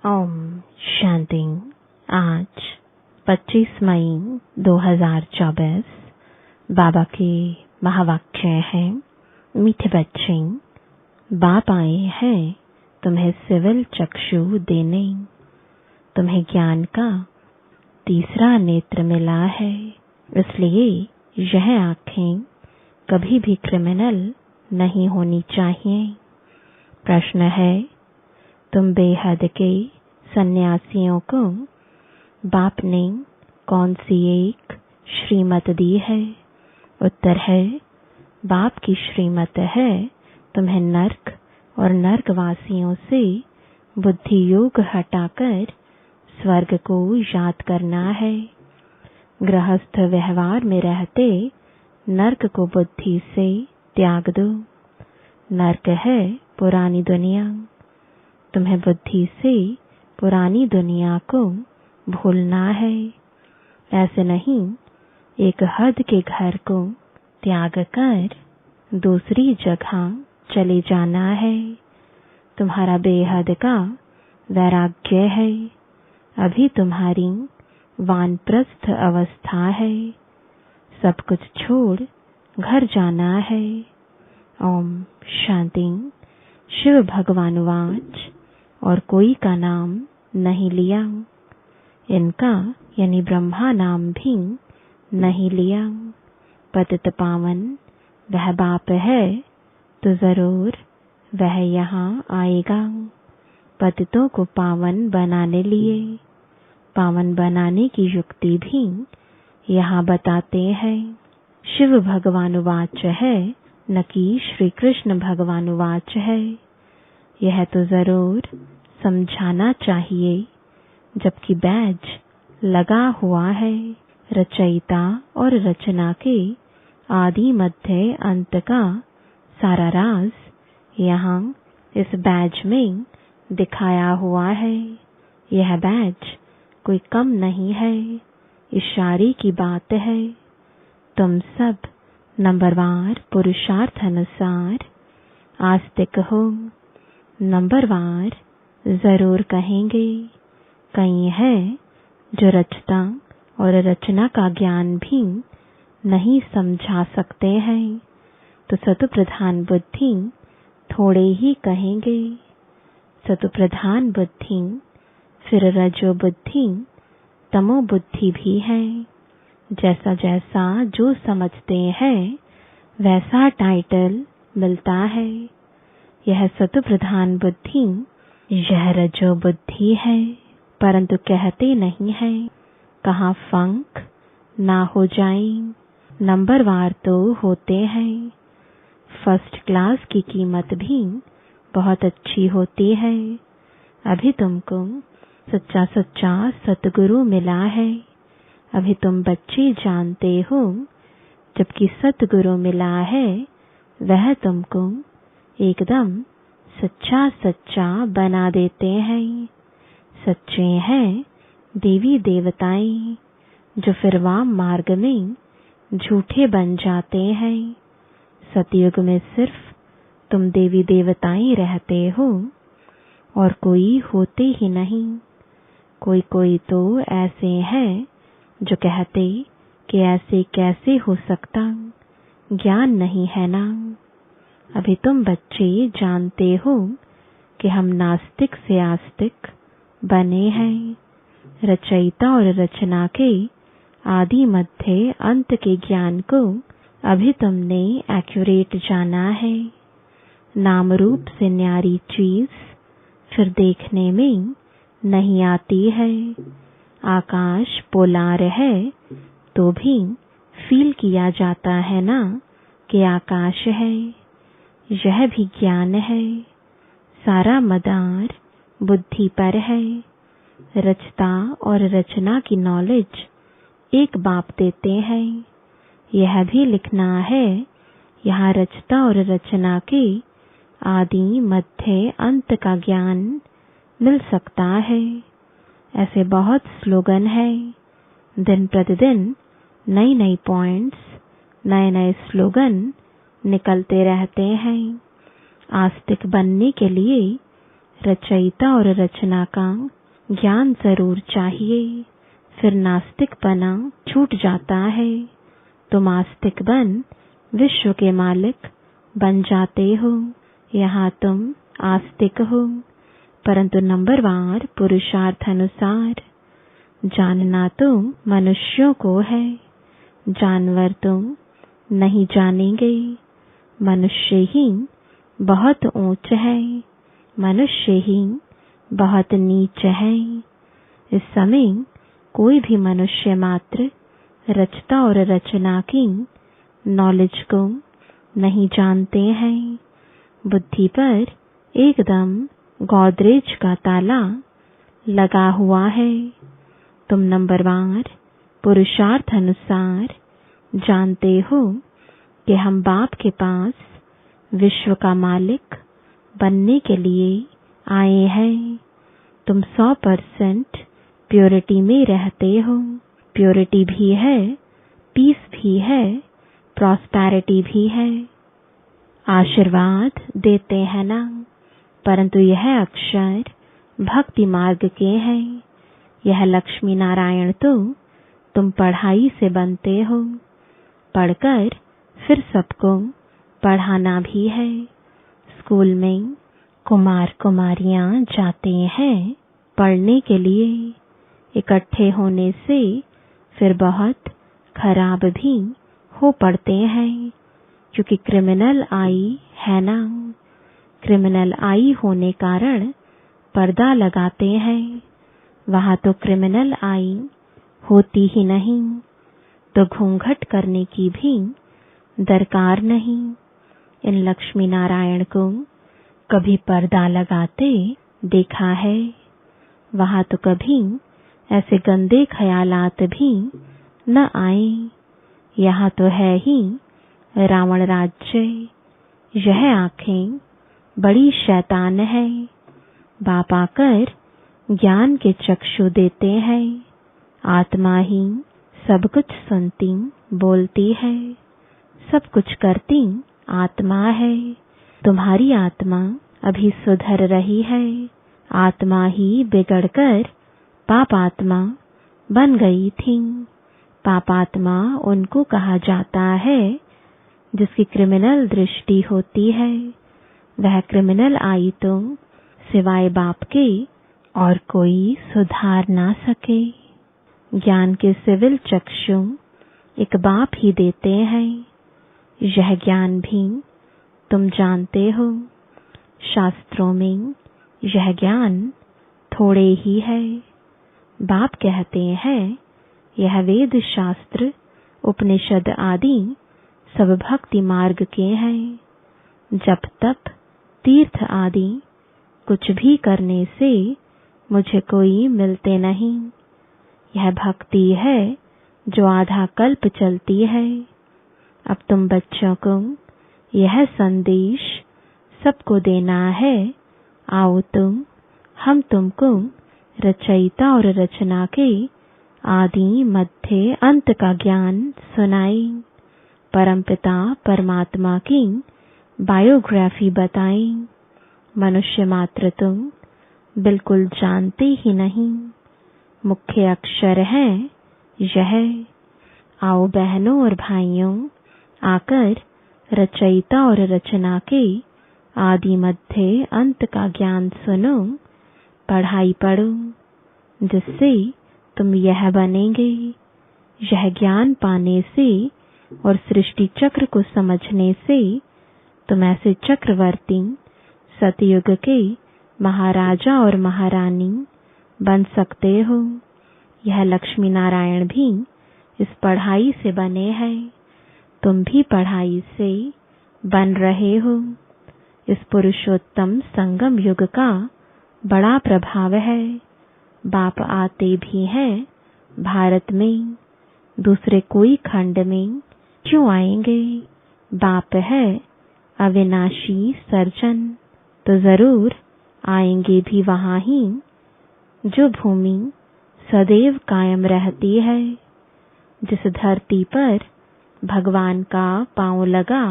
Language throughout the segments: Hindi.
ओम शांति। आज 25 मई 2024 बाबा के महावाक्य हैं। मीठे बच्चे, बाप आए हैं तुम्हें सिविल चक्षु देने। तुम्हें ज्ञान का तीसरा नेत्र मिला है, इसलिए यह आँखें कभी भी क्रिमिनल नहीं होनी चाहिए। प्रश्न है, तुम बेहद के सन्यासियों को बाप ने कौन सी एक श्रीमत दी है? उत्तर है, बाप की श्रीमत है तुम्हें नर्क और नर्कवासियों से बुद्धि योग हटाकर स्वर्ग को याद करना है। गृहस्थ व्यवहार में रहते नर्क को बुद्धि से त्याग दो। नर्क है पुरानी दुनिया। तुम्हें बुद्धि से पुरानी दुनिया को भूलना है। ऐसे नहीं, एक हद के घर को त्याग कर दूसरी जगह चले जाना है। तुम्हारा बेहद का वैराग्य है। अभी तुम्हारी वानप्रस्थ अवस्था है। सब कुछ छोड़ घर जाना है। ओम शांति। शिव भगवान वाच और कोई का नाम नहीं लिया। इनका यानी ब्रह्मा नाम भी नहीं लिया। पतित पावन वह बाप है तो जरूर वह यहाँ आएगा। पतितों को पावन बनाने लिए पावन बनाने की युक्ति भी यहाँ बताते हैं। शिव भगवान वाच है न कि श्री कृष्ण भगवान वाच है। यह तो जरूर समझाना चाहिए, जबकि बैज लगा हुआ है। रचयिता और रचना के आदि मध्य अंत का सारा राज यहाँ इस बैज में दिखाया हुआ है। यह बैज कोई कम नहीं है, इशारे की बात है। तुम सब नंबरवार पुरुषार्थ अनुसार आस्तिक हो। नंबरवार जरूर कहेंगे। कई है जो रचता और रचना का ज्ञान भी नहीं समझा सकते हैं, तो सतुप्रधान बुद्धि थोड़े ही कहेंगे। सतुप्रधान बुद्धि फिर रजो बुद्धि तमो बुद्धि भी है। जैसा जैसा जो समझते हैं वैसा टाइटल मिलता है। यह सतुप्रधान बुद्धि, यह रजो बुद्धि है, परंतु कहते नहीं है। कहाँ फंक ना हो जाए। नंबरवार तो होते हैं। फर्स्ट क्लास की कीमत भी बहुत अच्छी होती है। अभी तुमको सच्चा सच्चा सतगुरु मिला है। अभी तुम बच्चे जानते हो, जबकि सतगुरु मिला है वह तुमको एकदम सच्चा सच्चा बना देते हैं। सच्चे हैं देवी देवताएं, जो फिर वाम मार्ग में झूठे बन जाते हैं। सतयुग में सिर्फ तुम देवी देवताएं रहते हो और कोई होते ही नहीं। कोई कोई तो ऐसे हैं जो कहते कि ऐसे कैसे हो सकता, ज्ञान नहीं है ना। अभी तुम बच्चे जानते हो कि हम नास्तिक से आस्तिक बने हैं। रचयिता और रचना के आदि मध्य अंत के ज्ञान को अभी तुमने एक्यूरेट जाना है। नाम रूप से न्यारी चीज फिर देखने में नहीं आती है। आकाश पोलार है तो भी फील किया जाता है ना कि आकाश है। यह भी ज्ञान है। सारा मदार बुद्धि पर है। रचता और रचना की नॉलेज एक बाप देते हैं। यह भी लिखना है, यहाँ रचता और रचना के आदि मध्य अंत का ज्ञान मिल सकता है। ऐसे बहुत स्लोगन है। दिन प्रतिदिन नई नई पॉइंट्स, नए नए स्लोगन निकलते रहते हैं। आस्तिक बनने के लिए रचयिता और रचना का ज्ञान जरूर चाहिए, फिर नास्तिकपना छूट जाता है। तुम आस्तिक बन विश्व के मालिक बन जाते हो। यहाँ तुम आस्तिक हो, परंतु नंबरवार पुरुषार्थ अनुसार। जानना तो मनुष्यों को है, जानवर तुम नहीं जानेंगे। मनुष्य ही बहुत ऊंच है, मनुष्य ही बहुत नीच है। इस समय कोई भी मनुष्य मात्र रचता और रचना की नॉलेज को नहीं जानते हैं। बुद्धि पर एकदम गोदरेज का ताला लगा हुआ है। तुम नंबरवार पुरुषार्थ अनुसार जानते हो कि हम बाप के पास विश्व का मालिक बनने के लिए आए हैं। तुम 100% प्योरिटी में रहते हो। प्योरिटी भी है, पीस भी है, प्रॉस्पेरिटी भी है। आशीर्वाद देते हैं ना, परंतु यह अक्षर भक्ति मार्ग के हैं। यह लक्ष्मी नारायण तो तुम पढ़ाई से बनते हो, पढ़कर फिर सबको पढ़ाना भी है। स्कूल में कुमार कुमारियां जाते हैं पढ़ने के लिए, इकट्ठे होने से फिर बहुत खराब भी हो पड़ते हैं, क्योंकि क्रिमिनल आई है ना। क्रिमिनल आई होने कारण पर्दा लगाते हैं। वहां तो क्रिमिनल आई होती ही नहीं, तो घूंघट करने की भी दरकार नहीं। इन लक्ष्मी नारायण को कभी पर्दा लगाते देखा है? वहां तो कभी ऐसे गंदे ख्यालात भी न आए। यहाँ तो है ही रावण राज्य। यह आंखें बड़ी शैतान है। बाप आकर ज्ञान के चक्षु देते हैं। आत्मा ही सब कुछ सुनती बोलती है, सब कुछ करती आत्मा है। तुम्हारी आत्मा अभी सुधर रही है। आत्मा ही बिगड़कर पापात्मा बन गई थी। पापात्मा उनको कहा जाता है जिसकी क्रिमिनल दृष्टि होती है। वह क्रिमिनल आई तो सिवाय बाप के और कोई सुधार ना सके। ज्ञान के सिविल चक्षु एक बाप ही देते हैं। यह ज्ञान भी तुम जानते हो। शास्त्रों में यह ज्ञान थोड़े ही है। बाप कहते हैं यह वेद शास्त्र उपनिषद आदि सब भक्ति मार्ग के हैं। जप तप तीर्थ आदि कुछ भी करने से मुझे कोई मिलते नहीं। यह भक्ति है जो आधा कल्प चलती है। अब तुम बच्चों को यह संदेश सबको देना है। आओ हम तुमको रचयिता और रचना के आदि मध्य अंत का ज्ञान सुनाएं। परमपिता परमात्मा की बायोग्राफी बताएं। मनुष्य मात्र तुम बिल्कुल जानते ही नहीं। मुख्य अक्षर है यह। आओ बहनों और भाइयों, आकर रचयिता और रचना के आदि मध्य अंत का ज्ञान सुनो, पढ़ाई पढ़ो, जिससे तुम यह बनेंगे। यह ज्ञान पाने से और सृष्टि चक्र को समझने से तुम ऐसे चक्रवर्ती सतयुग के महाराजा और महारानी बन सकते हो। यह लक्ष्मी नारायण भी इस पढ़ाई से बने हैं। तुम भी पढ़ाई से बन रहे हो। इस पुरुषोत्तम संगम युग का बड़ा प्रभाव है। बाप आते भी हैं भारत में, दूसरे कोई खंड में क्यों आएंगे? बाप है अविनाशी सर्जन, तो जरूर आएंगे भी वहां ही जो भूमि सदैव कायम रहती है। जिस धरती पर भगवान का पांव लगा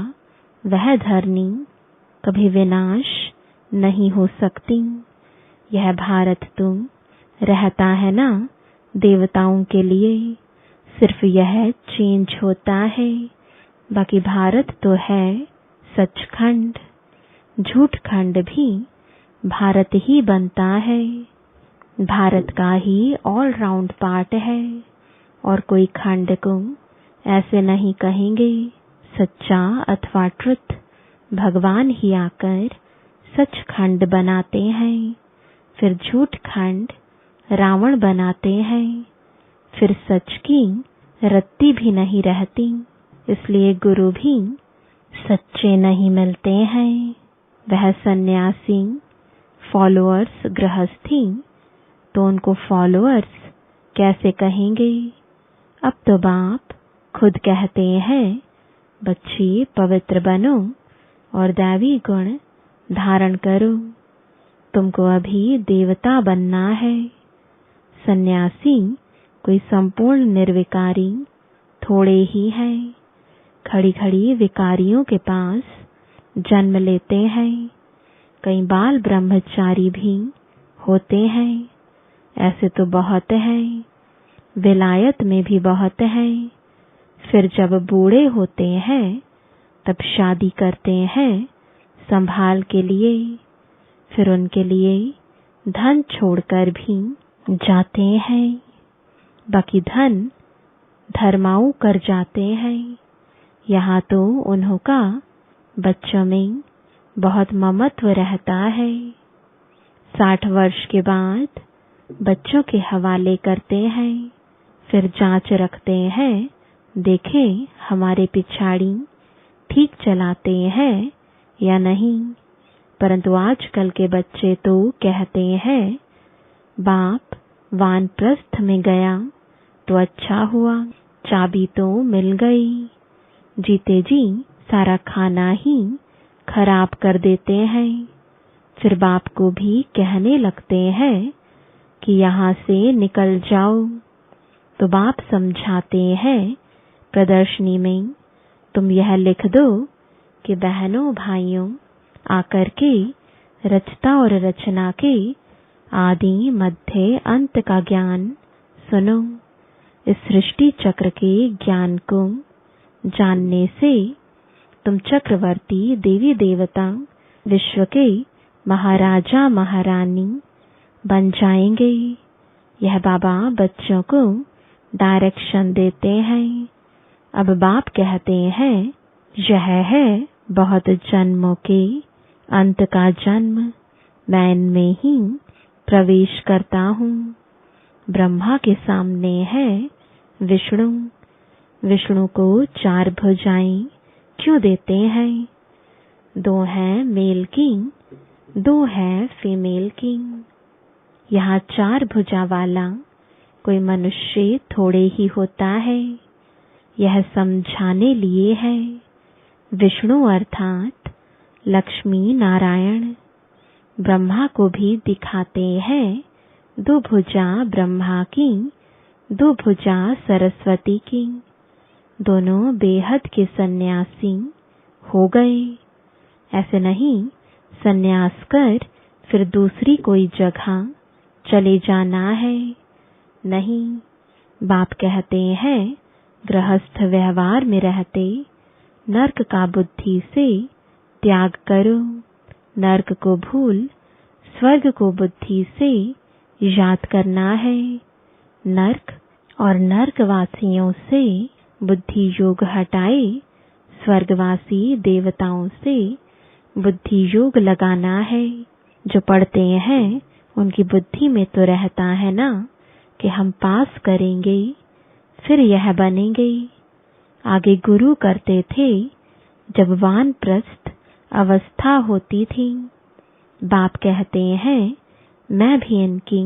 वह धरनी कभी विनाश नहीं हो सकती। यह भारत तो रहता है ना देवताओं के लिए, सिर्फ यह चेंज होता है, बाकी भारत तो है सचखंड। झूठ खंड भी भारत ही बनता है, भारत का ही ऑल राउंड पार्ट है। और कोई खंड को ऐसे नहीं कहेंगे। सच्चा अथवा ट्रुथ भगवान ही आकर सचखंड बनाते हैं, फिर झूठ खंड रावण बनाते हैं, फिर सच की रत्ती भी नहीं रहती। इसलिए गुरु भी सच्चे नहीं मिलते हैं। वह सन्यासी फॉलोअर्स गृहस्थी, तो उनको फॉलोअर्स कैसे कहेंगे। अब तो बाप खुद कहते हैं बच्चे पवित्र बनो और दैवी गुण धारण करो। तुमको अभी देवता बनना है। सन्यासी कोई संपूर्ण निर्विकारी थोड़े ही है। खड़ी खड़ी विकारियों के पास जन्म लेते हैं। कई बाल ब्रह्मचारी भी होते हैं। ऐसे तो बहुत हैं, विलायत में भी बहुत हैं। फिर जब बूढ़े होते हैं तब शादी करते हैं संभाल के लिए। फिर उनके लिए धन छोड़कर भी जाते हैं। बाकी धन धर्माऊ कर जाते हैं। यहाँ तो उन्हों का बच्चों में बहुत ममत्व रहता है। 60 वर्ष के बाद बच्चों के हवाले करते हैं। फिर जांच रखते हैं, देखें हमारे पिछाड़ी ठीक चलाते हैं या नहीं। परंतु आजकल के बच्चे तो कहते हैं बाप वानप्रस्थ में गया तो अच्छा हुआ, चाबी तो मिल गई। जीते जी सारा खाना ही खराब कर देते हैं। फिर बाप को भी कहने लगते हैं कि यहाँ से निकल जाओ। तो बाप समझाते हैं प्रदर्शनी में, तुम यह लिख दो कि बहनों भाइयों आकर के रचता और रचना के आदि मध्य अंत का ज्ञान सुनो। इस सृष्टि चक्र के ज्ञान को जानने से तुम चक्रवर्ती देवी देवता विश्व के महाराजा महारानी बन जाएंगे। यह बाबा बच्चों को डायरेक्शन देते हैं। अब बाप कहते हैं यह है बहुत जन्मों के अंत का जन्म, मैं इनमें ही प्रवेश करता हूँ। ब्रह्मा के सामने है विष्णु। विष्णु को 4 भुजाएं क्यों देते हैं? 2 हैं मेल की, 2 है फीमेल की। यहाँ 4 भुजा वाला कोई मनुष्य थोड़े ही होता है। यह समझाने लिए है। विष्णु अर्थात लक्ष्मी नारायण ब्रह्मा को भी दिखाते हैं 2 भुजा ब्रह्मा की, 2 भुजा सरस्वती की। दोनों बेहद के सन्यासी हो गए। ऐसे नहीं सन्यास कर फिर दूसरी कोई जगह चले जाना है। नहीं, बाप कहते हैं गृहस्थ व्यवहार में रहते नर्क का बुद्धि से त्याग करो। नर्क को भूल स्वर्ग को बुद्धि से याद करना है। नर्क और नर्कवासियों से बुद्धि योग हटाए, स्वर्गवासी देवताओं से बुद्धि योग लगाना है। जो पढ़ते हैं उनकी बुद्धि में तो रहता है ना कि हम पास करेंगे, फिर यह बनेंगे। आगे गुरु करते थे जब वानप्रस्थ अवस्था होती थी। बाप कहते हैं मैं भी इनकी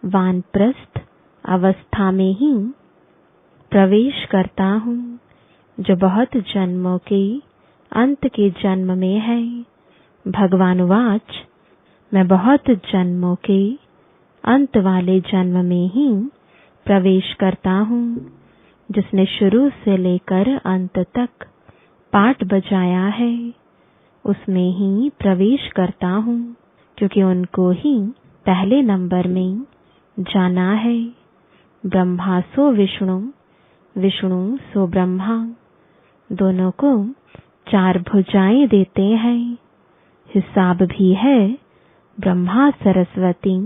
वानप्रस्थ अवस्था में ही प्रवेश करता हूँ, जो बहुत जन्मों के अंत के जन्म में है। भगवान वाच, मैं बहुत जन्मों के अंत वाले जन्म में ही प्रवेश करता हूँ। जिसने शुरू से लेकर अंत तक पाठ बजाया है उसमें ही प्रवेश करता हूँ, क्योंकि उनको ही पहले नंबर में जाना है। ब्रह्मा सो विष्णु, विष्णु सो ब्रह्मा, दोनों को 4 भुजाएं देते हैं। हिसाब भी है ब्रह्मा सरस्वती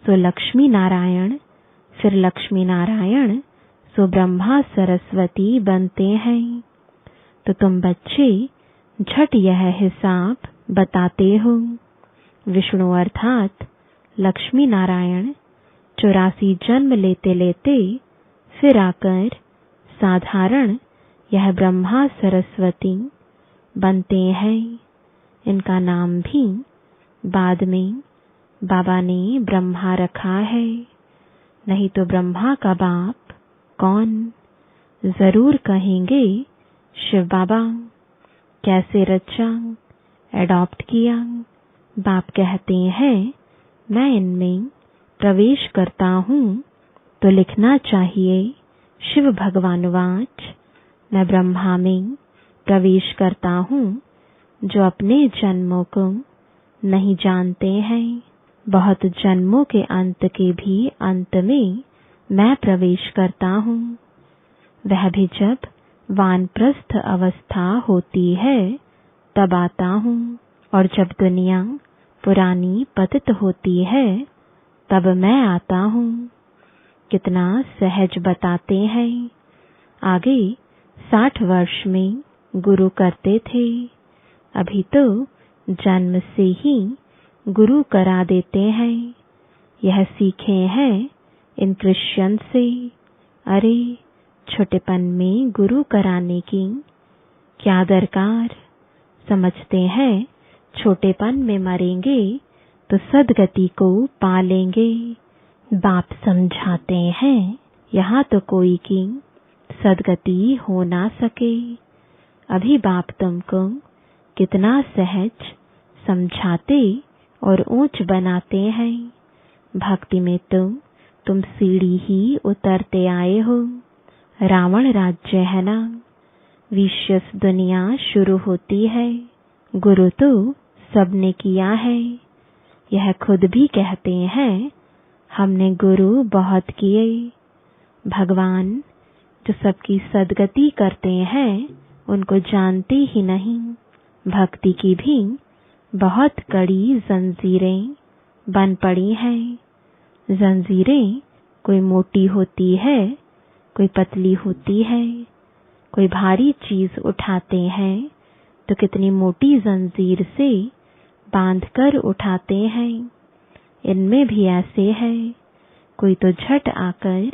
सो लक्ष्मी नारायण, फिर लक्ष्मी नारायण सो ब्रह्मा सरस्वती बनते हैं। तो तुम बच्चे झट यह हिसाब बताते हो। विष्णु अर्थात लक्ष्मी नारायण 84 जन्म लेते लेते फिर आकर साधारण यह ब्रह्मा सरस्वती बनते हैं। इनका नाम भी बाद में बाबा ने ब्रह्मा रखा है। नहीं तो ब्रह्मा का बाप कौन? जरूर कहेंगे शिव बाबा। कैसे रचा, एडॉप्ट किया? बाप कहते हैं मैं इनमें प्रवेश करता हूँ, तो लिखना चाहिए शिव भगवानुवाच, मैं ब्रह्मा में प्रवेश करता हूँ जो अपने जन्मों को नहीं जानते हैं। बहुत जन्मों के अंत के भी अंत में मैं प्रवेश करता हूँ। वह भी जब वानप्रस्थ अवस्था होती है तब आता हूँ, और जब दुनिया पुरानी पतित होती है तब मैं आता हूँ। कितना सहज बताते हैं। आगे 60 वर्ष में गुरु करते थे, अभी तो जन्म से ही गुरु करा देते हैं। यह सीखे हैं इन क्रिश्चियन से। अरे छोटेपन में गुरु कराने की क्या दरकार? समझते हैं छोटेपन में मरेंगे तो सदगति को पा लेंगे। बाप समझाते हैं यहाँ तो कोई की सदगति हो ना सके। अभी बाप तुमको कितना सहज समझाते और ऊंच बनाते हैं। भक्ति में तो तुम सीढ़ी ही उतरते आए हो। रावण राज्य है ना, विशेष दुनिया शुरू होती है। गुरु तो सबने किया है। यह खुद भी कहते हैं हमने गुरु बहुत किए। भगवान जो सबकी सदगति करते हैं उनको जानते ही नहीं। भक्ति की भी बहुत कड़ी जंजीरें बन पड़ी हैं। जंजीरें कोई मोटी होती है, कोई पतली होती है। कोई भारी चीज उठाते हैं तो कितनी मोटी जंजीर से बांधकर उठाते हैं। इनमें भी ऐसे है। कोई तो झट आकर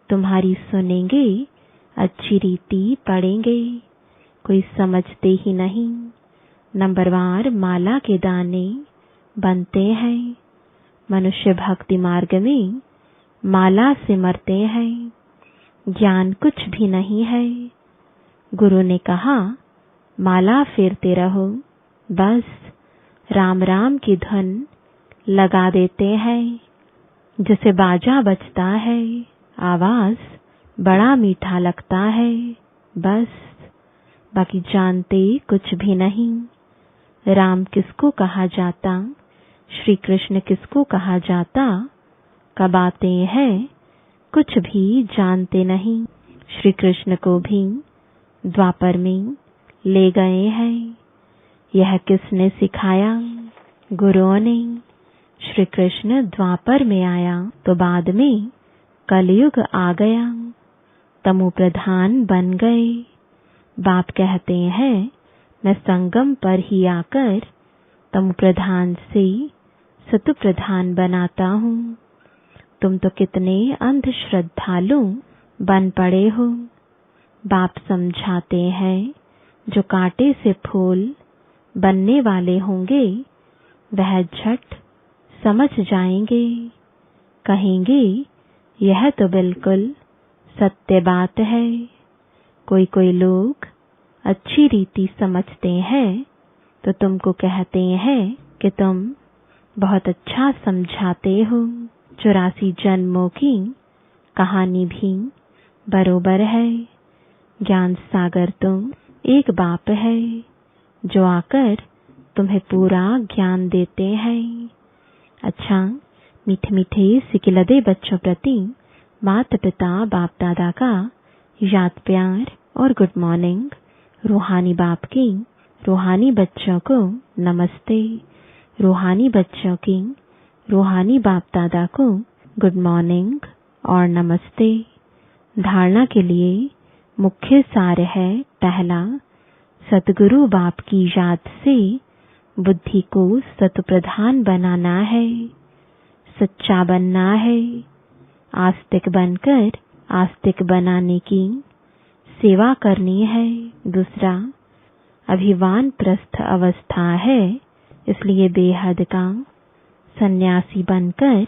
तुम्हारी सुनेंगे, अच्छी रीति पढ़ेंगे। कोई समझते ही नहीं। नंबरवार माला के दाने बनते हैं। मनुष्य भक्ति मार्ग में माला से मरते हैं। ज्ञान कुछ भी नहीं है। गुरु ने कहा माला फेरते रहो, बस राम राम की धुन लगा देते हैं। जैसे बाजा बजता है, आवाज बड़ा मीठा लगता है, बस बाकी जानते कुछ भी नहीं। राम किसको कहा जाता, श्री कृष्ण किसको कहा जाता, कब आते हैं कुछ भी जानते नहीं। श्री कृष्ण को भी द्वापर में ले गए हैं। यह किसने सिखाया? गुरुओं ने। श्री कृष्ण द्वापर में आया तो बाद में कलयुग आ गया, तमो प्रधान बन गए। बाप कहते हैं मैं संगम पर ही आकर तमो प्रधान से सतु प्रधान बनाता हूँ। तुम तो कितने अंध श्रद्धालु बन पड़े हो। बाप समझाते हैं जो कांटे से फूल बनने वाले होंगे वह झट समझ जाएंगे। कहेंगे यह तो बिल्कुल सत्य बात है। कोई कोई लोग अच्छी रीति समझते हैं तो तुमको कहते हैं कि तुम बहुत अच्छा समझाते हो। 84 जन्मों की कहानी भी बरोबर है। ज्ञान सागर तुम एक बाप है जो आकर तुम्हें पूरा ज्ञान देते हैं। अच्छा, मीठे मीठे सिकिलदे बच्चों प्रति माता पिता बाप दादा का याद प्यार और गुड मॉर्निंग। रूहानी बाप की रूहानी बच्चों को नमस्ते। रूहानी बच्चों की रूहानी बाप दादा को गुड मॉर्निंग और नमस्ते। धारणा के लिए मुख्य सार है, पहला, सतगुरु बाप की याद से बुद्धि को सत्प्रधान बनाना है, सच्चा बनना है, आस्तिक बनकर आस्तिक बनाने की सेवा करनी है। दूसरा, अभिवान प्रस्थ अवस्था है, इसलिए बेहद का सन्यासी बनकर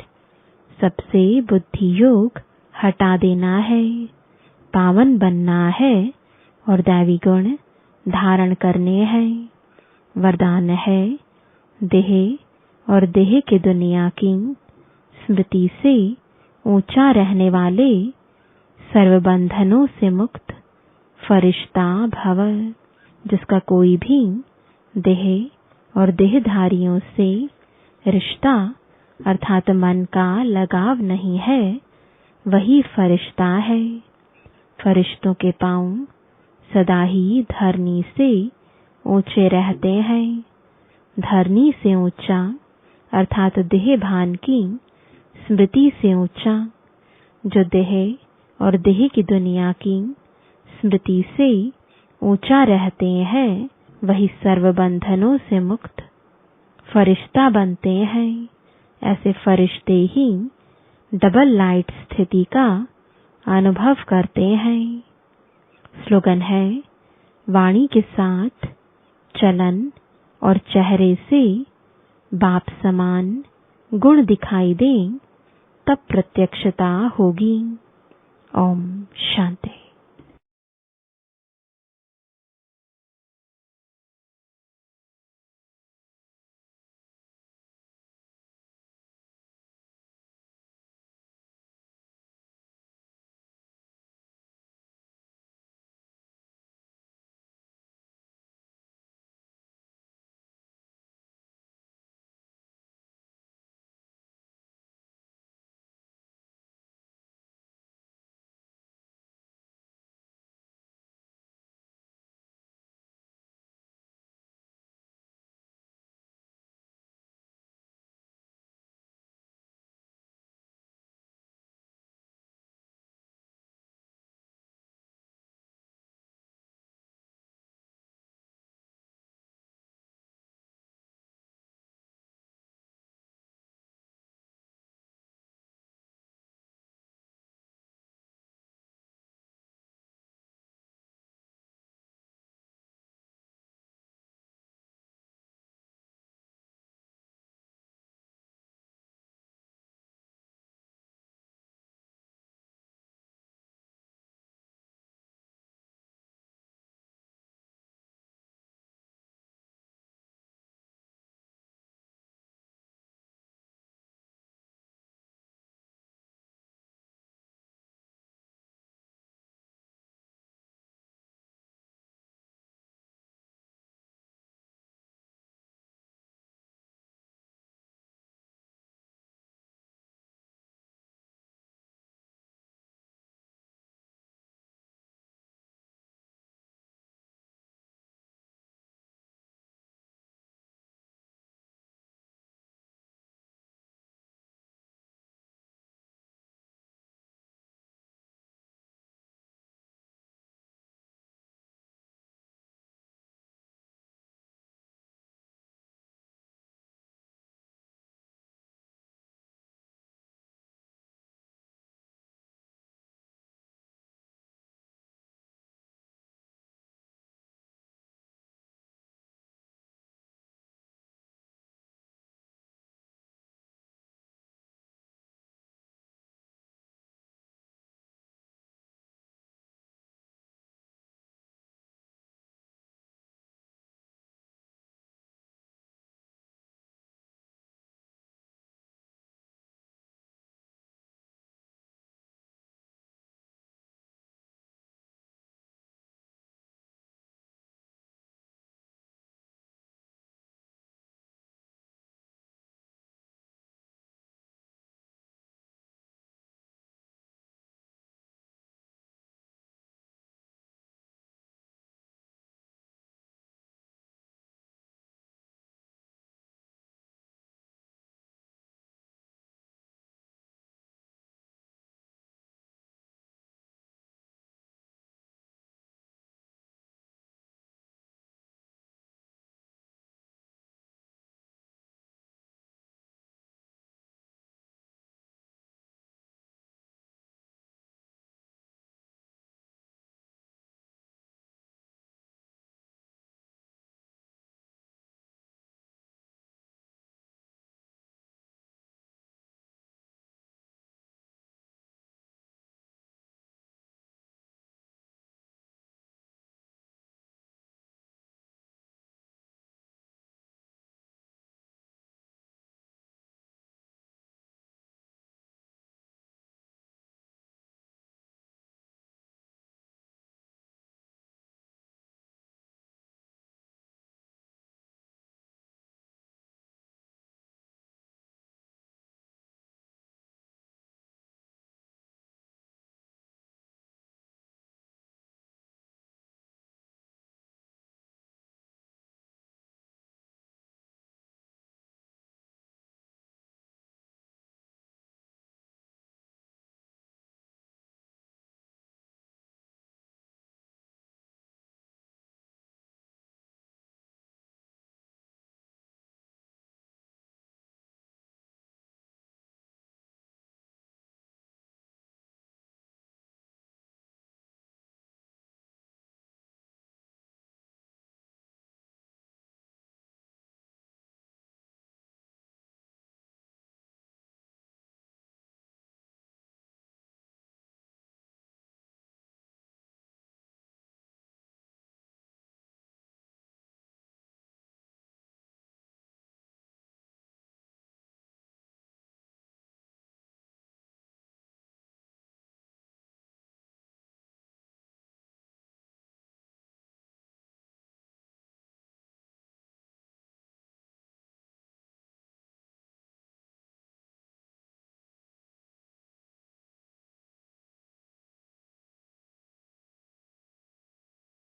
सबसे बुद्धि योग हटा देना है, पावन बनना है और दैवी गुण धारण करने हैं। वरदान है, देह और देह की दुनिया की स्मृति से ऊंचा रहने वाले सर्व बंधनों से मुक्त फरिश्ता भव। जिसका कोई भी देह और देहधारियों से रिश्ता अर्थात मन का लगाव नहीं है, वही फरिश्ता है। फरिश्तों के पांव सदा ही धरनी से ऊंचे रहते हैं। धरनी से ऊंचा अर्थात देह भान की स्मृति से ऊंचा। जो देह और देह की दुनिया की स्मृति से ऊंचा रहते हैं, वही सर्व बंधनों से मुक्त फरिश्ता बनते हैं। ऐसे फरिश्ते ही डबल लाइट स्थिति का अनुभव करते हैं। स्लोगन है, वाणी के साथ चलन और चेहरे से बाप समान गुण दिखाई दें, तब प्रत्यक्षता होगी। ओम शांति।